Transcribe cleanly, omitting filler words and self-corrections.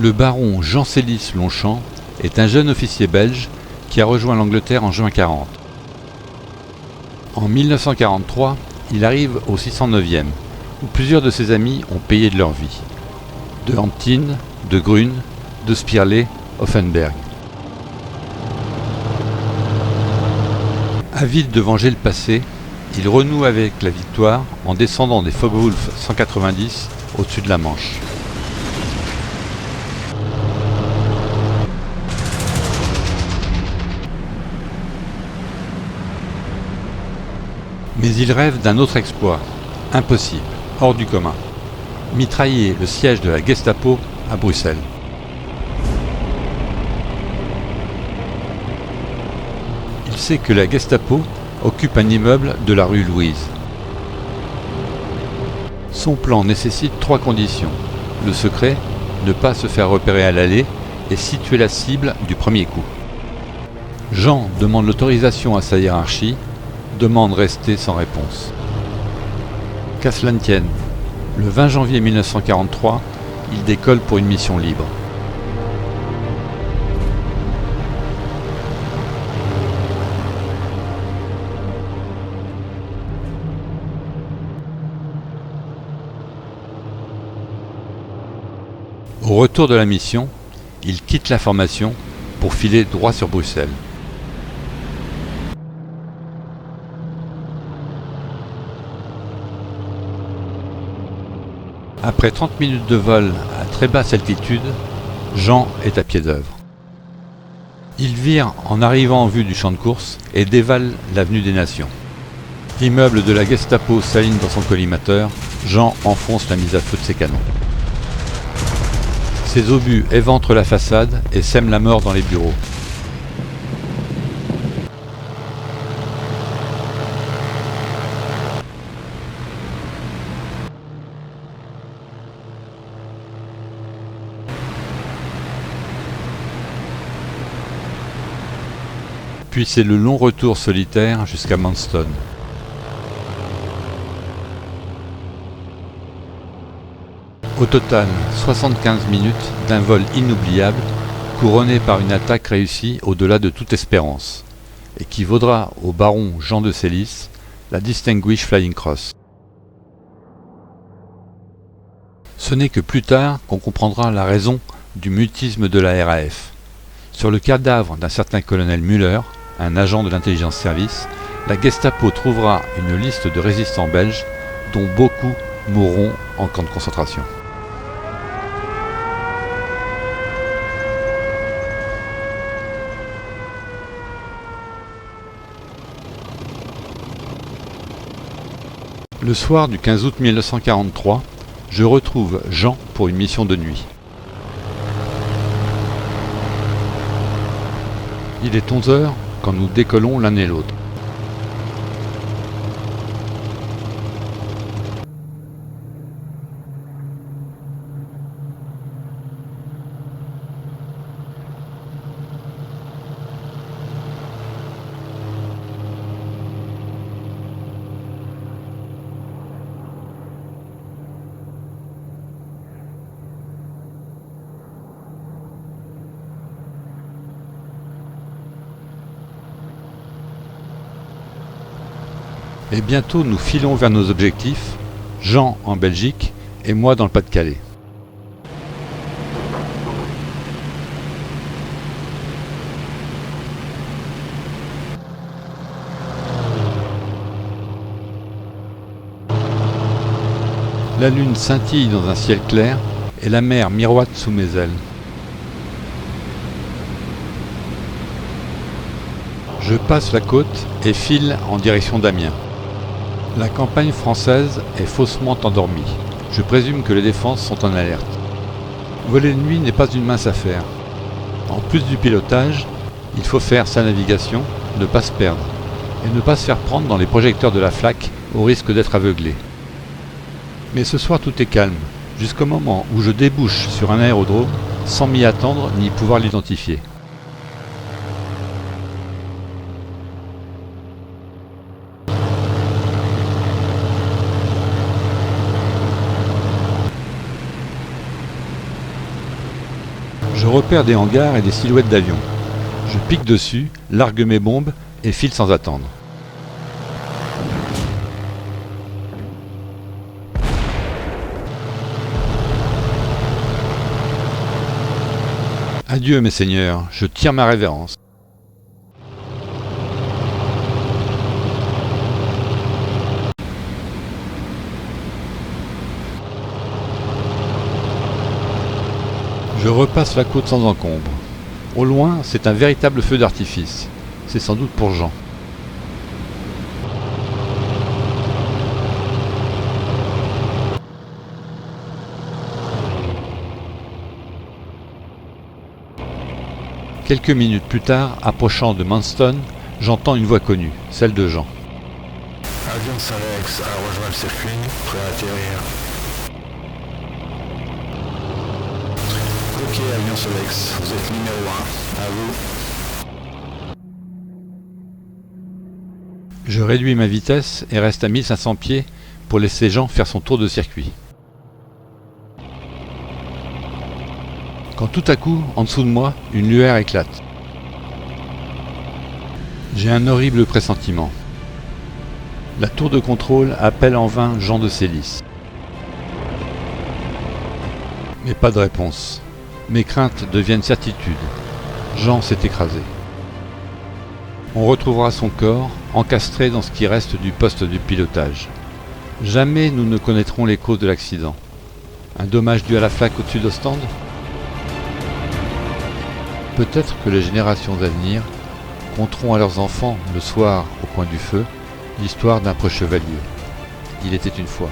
Le baron Jean Célis Longchamp est un jeune officier belge qui a rejoint l'Angleterre en juin 40. En 1943, il arrive au 609e, où plusieurs de ses amis ont payé de leur vie. De Hamptin, de Grune, de Spirley, Offenberg. Avide de venger le passé, il renoue avec la victoire en descendant des Focke-Wulf 190 au-dessus de la Manche. Mais il rêve d'un autre exploit, impossible, hors du commun. Mitrailler le siège de la Gestapo à Bruxelles. Il sait que la Gestapo occupe un immeuble de la rue Louise. Son plan nécessite 3 conditions. Le secret, ne pas se faire repérer à l'aller et situer la cible du premier coup. Jean demande l'autorisation à sa hiérarchie, demande restée sans réponse. Qu'à cela ne tienne, le 20 janvier 1943, il décolle pour une mission libre. Au retour de la mission, il quitte la formation pour filer droit sur Bruxelles. Après 30 minutes de vol à très basse altitude, Jean est à pied d'œuvre. Il vire en arrivant en vue du champ de course et dévale l'avenue des Nations. L'immeuble de la Gestapo s'aligne dans son collimateur, Jean enfonce la mise à feu de ses canons. Ses obus éventrent la façade et sèment la mort dans les bureaux. Puis c'est le long retour solitaire jusqu'à Manston. Au total, 75 minutes d'un vol inoubliable, couronné par une attaque réussie au-delà de toute espérance, et qui vaudra au baron Jean de Célis la Distinguished Flying Cross. Ce n'est que plus tard qu'on comprendra la raison du mutisme de la RAF. Sur le cadavre d'un certain colonel Müller, un agent de l'intelligence service, la Gestapo trouvera une liste de résistants belges, dont beaucoup mourront en camp de concentration. Le soir du 15 août 1943, je retrouve Jean pour une mission de nuit. Il est 11 h quand nous décollons l'un et l'autre. Et bientôt nous filons vers nos objectifs, Jean en Belgique et moi dans le Pas-de-Calais. La lune scintille dans un ciel clair et la mer miroite sous mes ailes. Je passe la côte et file en direction d'Amiens. La campagne française est faussement endormie. Je présume que les défenses sont en alerte. Voler de nuit n'est pas une mince affaire. En plus du pilotage, il faut faire sa navigation, ne pas se perdre, et ne pas se faire prendre dans les projecteurs de la flaque au risque d'être aveuglé. Mais ce soir tout est calme, jusqu'au moment où je débouche sur un aérodrome sans m'y attendre ni pouvoir l'identifier. Je repère des hangars et des silhouettes d'avions. Je pique dessus, largue mes bombes et file sans attendre. Adieu mes seigneurs, je tire ma révérence. Je repasse la côte sans encombre. Au loin, c'est un véritable feu d'artifice. C'est sans doute pour Jean. Quelques minutes plus tard, approchant de Manston, j'entends une voix connue, celle de Jean. Avion Solex a rejoint le circuit, prêt à atterrir. Ok, Avion Solex, vous êtes numéro 1, à vous. Je réduis ma vitesse et reste à 1500 pieds pour laisser Jean faire son tour de circuit. Quand tout à coup, en dessous de moi, une lueur éclate. J'ai un horrible pressentiment. La tour de contrôle appelle en vain Jean de Célis. Mais pas de réponse. Mes craintes deviennent certitude. Jean s'est écrasé. On retrouvera son corps encastré dans ce qui reste du poste de pilotage. Jamais nous ne connaîtrons les causes de l'accident. Un dommage dû à la flaque au-dessus d'Ostende ? Peut-être que les générations à venir conteront à leurs enfants, le soir, au coin du feu, l'histoire d'un preux chevalier. Il était une fois.